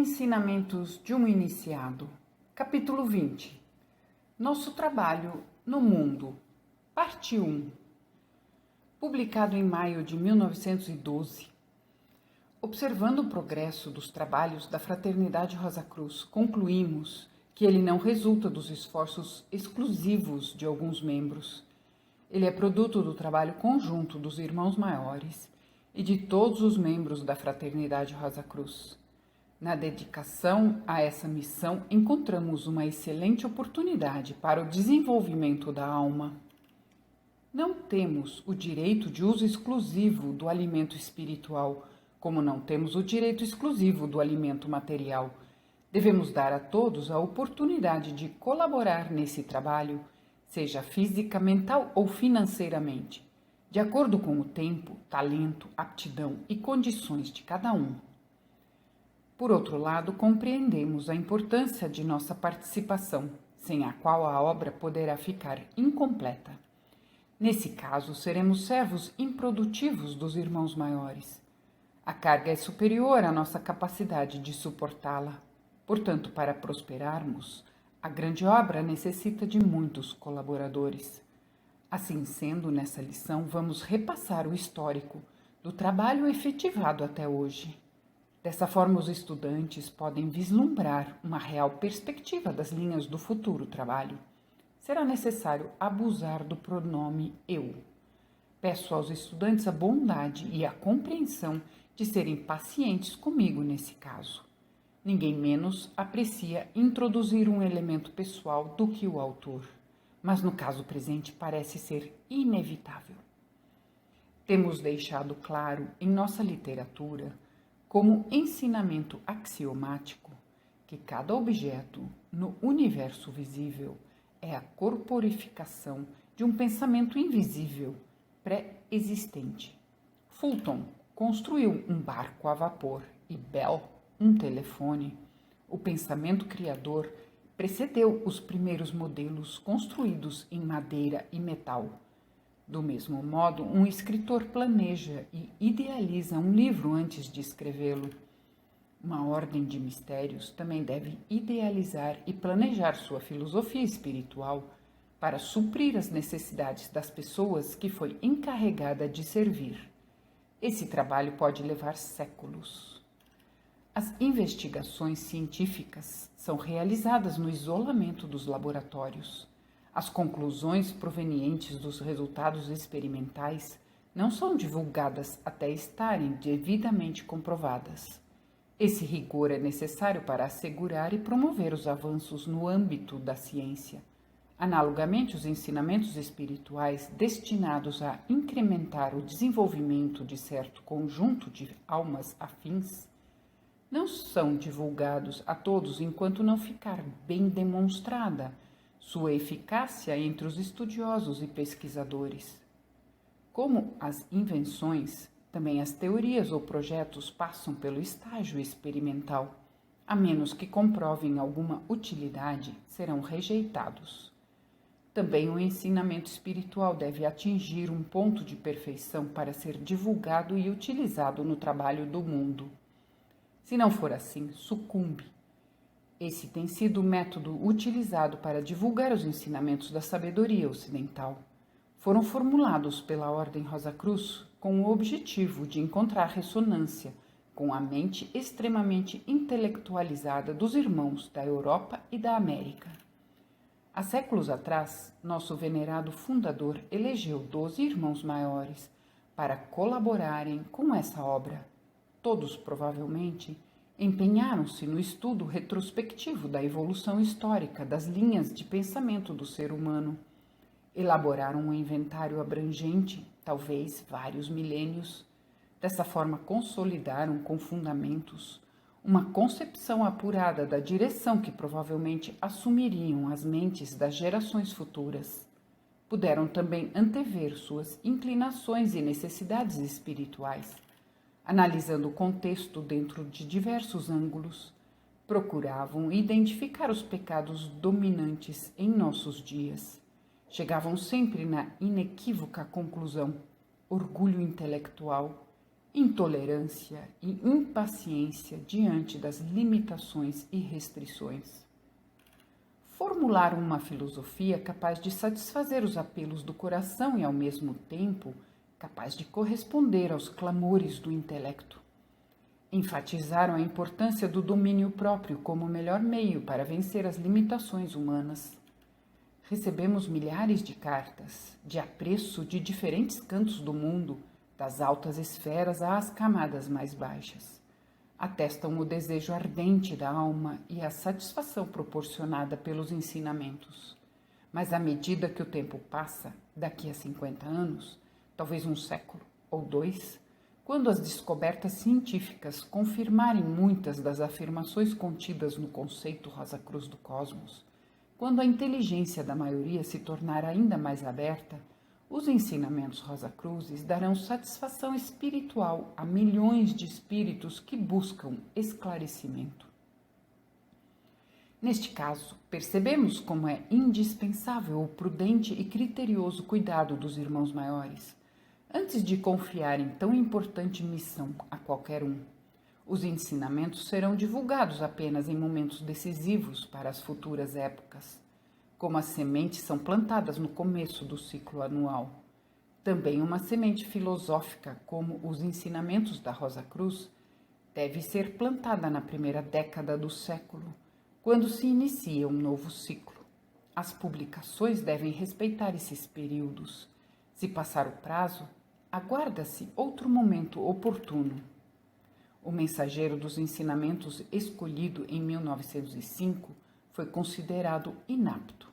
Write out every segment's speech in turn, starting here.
Ensinamentos de um Iniciado, Capítulo 20. Nosso Trabalho no Mundo, Parte 1. Publicado em maio de 1912. Observando o progresso dos trabalhos da Fraternidade Rosa Cruz, concluímos que ele não resulta dos esforços exclusivos de alguns membros. Ele é produto do trabalho conjunto dos irmãos maiores e de todos os membros da Fraternidade Rosa Cruz. Na dedicação a essa missão, encontramos uma excelente oportunidade para o desenvolvimento da alma. Não temos o direito de uso exclusivo do alimento espiritual, como não temos o direito exclusivo do alimento material. Devemos dar a todos a oportunidade de colaborar nesse trabalho, seja física, mental ou financeiramente, de acordo com o tempo, talento, aptidão e condições de cada um. Por outro lado, compreendemos a importância de nossa participação, sem a qual a obra poderá ficar incompleta. Nesse caso, seremos servos improdutivos dos irmãos maiores. A carga é superior à nossa capacidade de suportá-la. Portanto, para prosperarmos, a grande obra necessita de muitos colaboradores. Assim sendo, nessa lição, vamos repassar o histórico do trabalho efetivado até hoje. Dessa forma, os estudantes podem vislumbrar uma real perspectiva das linhas do futuro trabalho. Será necessário abusar do pronome eu. Peço aos estudantes a bondade e a compreensão de serem pacientes comigo nesse caso. Ninguém menos aprecia introduzir um elemento pessoal do que o autor, mas no caso presente parece ser inevitável. Temos deixado claro em nossa literatura, como ensinamento axiomático, que cada objeto no universo visível é a corporificação de um pensamento invisível, pré-existente. Fulton construiu um barco a vapor e Bell um telefone. O pensamento criador precedeu os primeiros modelos construídos em madeira e metal. Do mesmo modo, um escritor planeja e idealiza um livro antes de escrevê-lo. Uma ordem de mistérios também deve idealizar e planejar sua filosofia espiritual para suprir as necessidades das pessoas que foi encarregada de servir. Esse trabalho pode levar séculos. As investigações científicas são realizadas no isolamento dos laboratórios. As conclusões provenientes dos resultados experimentais não são divulgadas até estarem devidamente comprovadas. Esse rigor é necessário para assegurar e promover os avanços no âmbito da ciência. Analogamente, os ensinamentos espirituais destinados a incrementar o desenvolvimento de certo conjunto de almas afins não são divulgados a todos enquanto não ficar bem demonstrada sua eficácia entre os estudiosos e pesquisadores. Como as invenções, também as teorias ou projetos passam pelo estágio experimental. A menos que comprovem alguma utilidade, serão rejeitados. Também o ensinamento espiritual deve atingir um ponto de perfeição para ser divulgado e utilizado no trabalho do mundo. Se não for assim, sucumbe. Esse tem sido o método utilizado para divulgar os ensinamentos da sabedoria ocidental. Foram formulados pela Ordem Rosa Cruz com o objetivo de encontrar ressonância com a mente extremamente intelectualizada dos irmãos da Europa e da América. Há séculos atrás, nosso venerado fundador elegeu 12 irmãos maiores para colaborarem com essa obra. Todos, provavelmente, empenharam-se no estudo retrospectivo da evolução histórica das linhas de pensamento do ser humano. Elaboraram um inventário abrangente, talvez vários milênios. Dessa forma, consolidaram com fundamentos uma concepção apurada da direção que provavelmente assumiriam as mentes das gerações futuras. Puderam também antever suas inclinações e necessidades espirituais. Analisando o contexto dentro de diversos ângulos, procuravam identificar os pecados dominantes em nossos dias. Chegavam sempre na inequívoca conclusão: orgulho intelectual, intolerância e impaciência diante das limitações e restrições. Formular uma filosofia capaz de satisfazer os apelos do coração e, ao mesmo tempo, capaz de corresponder aos clamores do intelecto. Enfatizaram a importância do domínio próprio como o melhor meio para vencer as limitações humanas. Recebemos milhares de cartas, de apreço de diferentes cantos do mundo, das altas esferas às camadas mais baixas. Atestam o desejo ardente da alma e a satisfação proporcionada pelos ensinamentos. Mas à medida que o tempo passa, daqui a 50 anos, talvez um século ou 2, quando as descobertas científicas confirmarem muitas das afirmações contidas no conceito Rosa Cruz do Cosmos, quando a inteligência da maioria se tornar ainda mais aberta, os ensinamentos Rosa Cruzes darão satisfação espiritual a milhões de espíritos que buscam esclarecimento. Neste caso, percebemos como é indispensável o prudente e criterioso cuidado dos irmãos maiores, antes de confiar em tão importante missão a qualquer um. Os ensinamentos serão divulgados apenas em momentos decisivos para as futuras épocas, como as sementes são plantadas no começo do ciclo anual. Também uma semente filosófica, como os ensinamentos da Rosa Cruz, deve ser plantada na primeira década do século, quando se inicia um novo ciclo. As publicações devem respeitar esses períodos. Se passar o prazo, aguarda-se outro momento oportuno. O mensageiro dos ensinamentos escolhido em 1905 foi considerado inapto.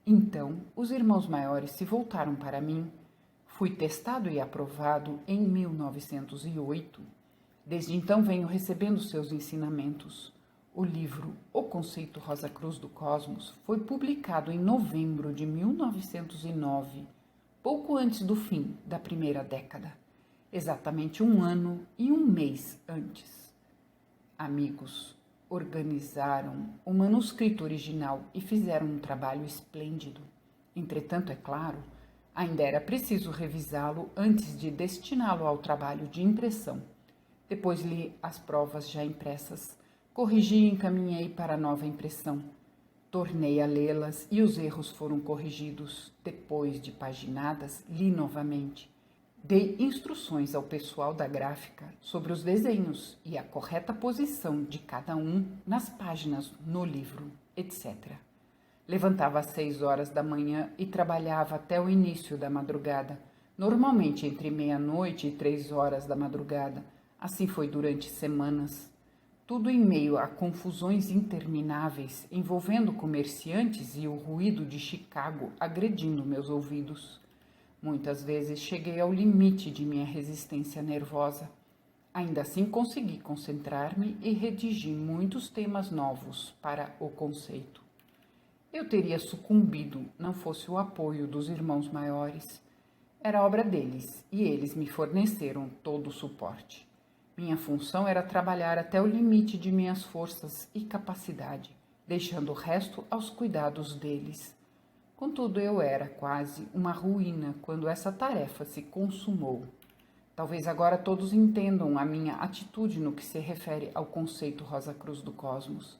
Então, os irmãos maiores se voltaram para mim. Fui testado e aprovado em 1908. Desde então venho recebendo seus ensinamentos. O livro O Conceito Rosa Cruz do Cosmos foi publicado em novembro de 1909, pouco antes do fim da primeira década, exatamente 1 ano e 1 mês antes. Amigos organizaram o manuscrito original e fizeram um trabalho esplêndido. Entretanto, é claro, ainda era preciso revisá-lo antes de destiná-lo ao trabalho de impressão. Depois li as provas já impressas, corrigi e encaminhei para a nova impressão. Tornei a lê-las e os erros foram corrigidos. Depois de paginadas, li novamente. Dei instruções ao pessoal da gráfica sobre os desenhos e a correta posição de cada um nas páginas no livro, etc. Levantava às 6 horas da manhã e trabalhava até o início da madrugada, normalmente entre meia-noite e 3 horas da madrugada. Assim foi durante semanas. Tudo em meio a confusões intermináveis envolvendo comerciantes e o ruído de Chicago agredindo meus ouvidos. Muitas vezes cheguei ao limite de minha resistência nervosa. Ainda assim consegui concentrar-me e redigi muitos temas novos para o conceito. Eu teria sucumbido, não fosse o apoio dos irmãos maiores. Era obra deles e eles me forneceram todo o suporte. Minha função era trabalhar até o limite de minhas forças e capacidade, deixando o resto aos cuidados deles. Contudo, eu era quase uma ruína quando essa tarefa se consumou. Talvez agora todos entendam a minha atitude no que se refere ao conceito Rosa Cruz do Cosmos.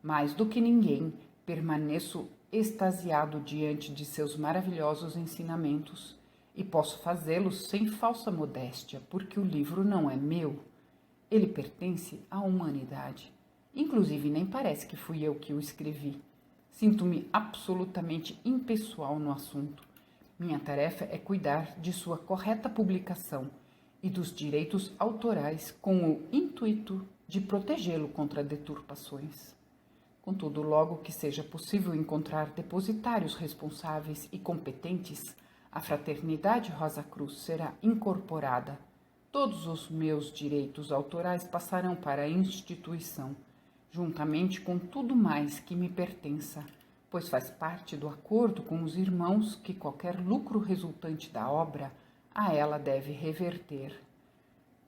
Mais do que ninguém, permaneço extasiado diante de seus maravilhosos ensinamentos e posso fazê-los sem falsa modéstia, porque o livro não é meu. Ele pertence à humanidade. Inclusive, nem parece que fui eu que o escrevi. Sinto-me absolutamente impessoal no assunto. Minha tarefa é cuidar de sua correta publicação e dos direitos autorais com o intuito de protegê-lo contra deturpações. Contudo, logo que seja possível encontrar depositários responsáveis e competentes, a Fraternidade Rosa Cruz será incorporada. Todos os meus direitos autorais passarão para a instituição, juntamente com tudo mais que me pertença, pois faz parte do acordo com os irmãos que qualquer lucro resultante da obra a ela deve reverter.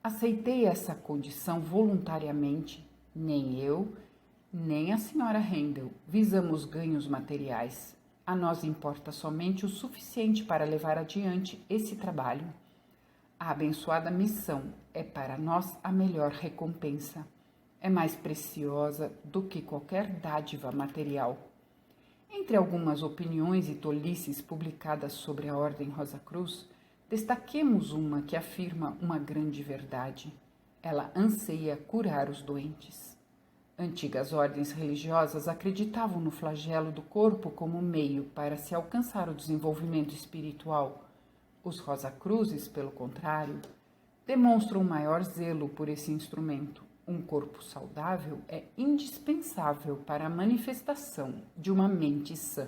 Aceitei essa condição voluntariamente. Nem eu, nem a senhora Handel visamos ganhos materiais. A nós importa somente o suficiente para levar adiante esse trabalho. A abençoada missão é para nós a melhor recompensa. É mais preciosa do que qualquer dádiva material. Entre algumas opiniões e tolices publicadas sobre a Ordem Rosa Cruz, destaquemos uma que afirma uma grande verdade. Ela anseia curar os doentes. Antigas ordens religiosas acreditavam no flagelo do corpo como meio para se alcançar o desenvolvimento espiritual. Os Rosa Cruzes, pelo contrário, demonstram um maior zelo por esse instrumento. Um corpo saudável é indispensável para a manifestação de uma mente sã.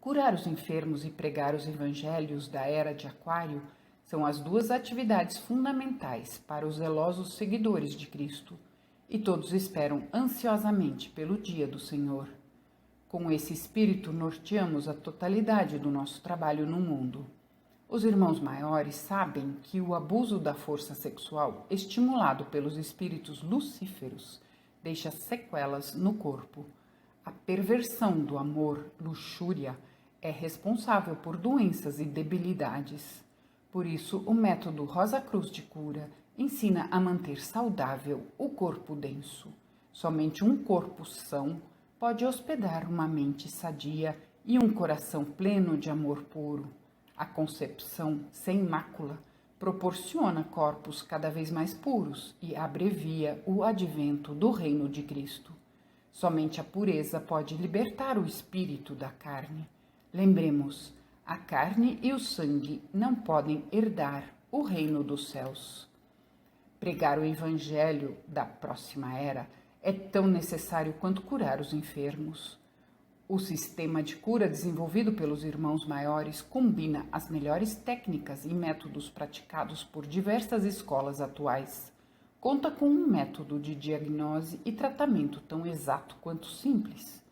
Curar os enfermos e pregar os evangelhos da era de Aquário são as duas atividades fundamentais para os zelosos seguidores de Cristo, e todos esperam ansiosamente pelo dia do Senhor. Com esse espírito, norteamos a totalidade do nosso trabalho no mundo. Os irmãos maiores sabem que o abuso da força sexual, estimulado pelos espíritos lucíferos, deixa sequelas no corpo. A perversão do amor, luxúria, é responsável por doenças e debilidades. Por isso, o método Rosa Cruz de Cura ensina a manter saudável o corpo denso. Somente um corpo são pode hospedar uma mente sadia e um coração pleno de amor puro. A concepção sem mácula proporciona corpos cada vez mais puros e abrevia o advento do reino de Cristo. Somente a pureza pode libertar o espírito da carne. Lembremos, a carne e o sangue não podem herdar o reino dos céus. Pregar o evangelho da próxima era é tão necessário quanto curar os enfermos. O sistema de cura desenvolvido pelos irmãos maiores combina as melhores técnicas e métodos praticados por diversas escolas atuais. Conta com um método de diagnose e tratamento tão exato quanto simples.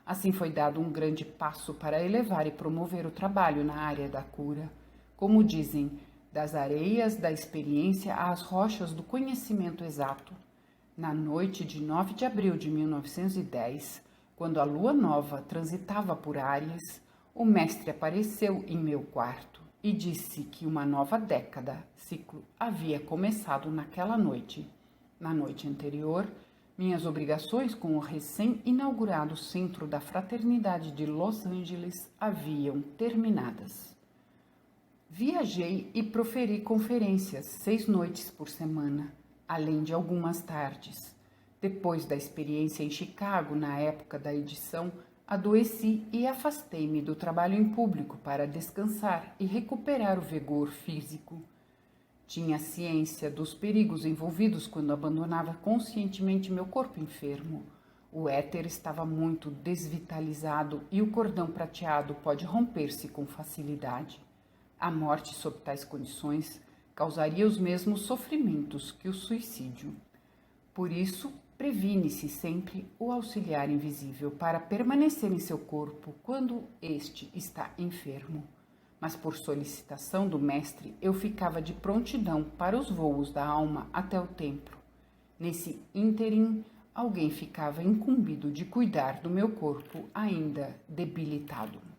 Assim foi dado um grande passo para elevar e promover o trabalho na área da cura. Como dizem, das areias da experiência às rochas do conhecimento exato. Na noite de 9 de abril de 1910, quando a lua nova transitava por Áries, o mestre apareceu em meu quarto e disse que uma nova década, ciclo, havia começado naquela noite. Na noite anterior, minhas obrigações com o recém-inaugurado Centro da Fraternidade de Los Angeles haviam terminadas. Viajei e proferi conferências 6 noites por semana, além de algumas tardes. Depois da experiência em Chicago, na época da edição, adoeci e afastei-me do trabalho em público para descansar e recuperar o vigor físico. Tinha ciência dos perigos envolvidos quando abandonava conscientemente meu corpo enfermo. O éter estava muito desvitalizado e o cordão prateado pode romper-se com facilidade. A morte sob tais condições causaria os mesmos sofrimentos que o suicídio. Por isso, previne-se sempre o auxiliar invisível para permanecer em seu corpo quando este está enfermo. Mas por solicitação do mestre, eu ficava de prontidão para os voos da alma até o templo. Nesse ínterim, alguém ficava incumbido de cuidar do meu corpo ainda debilitado.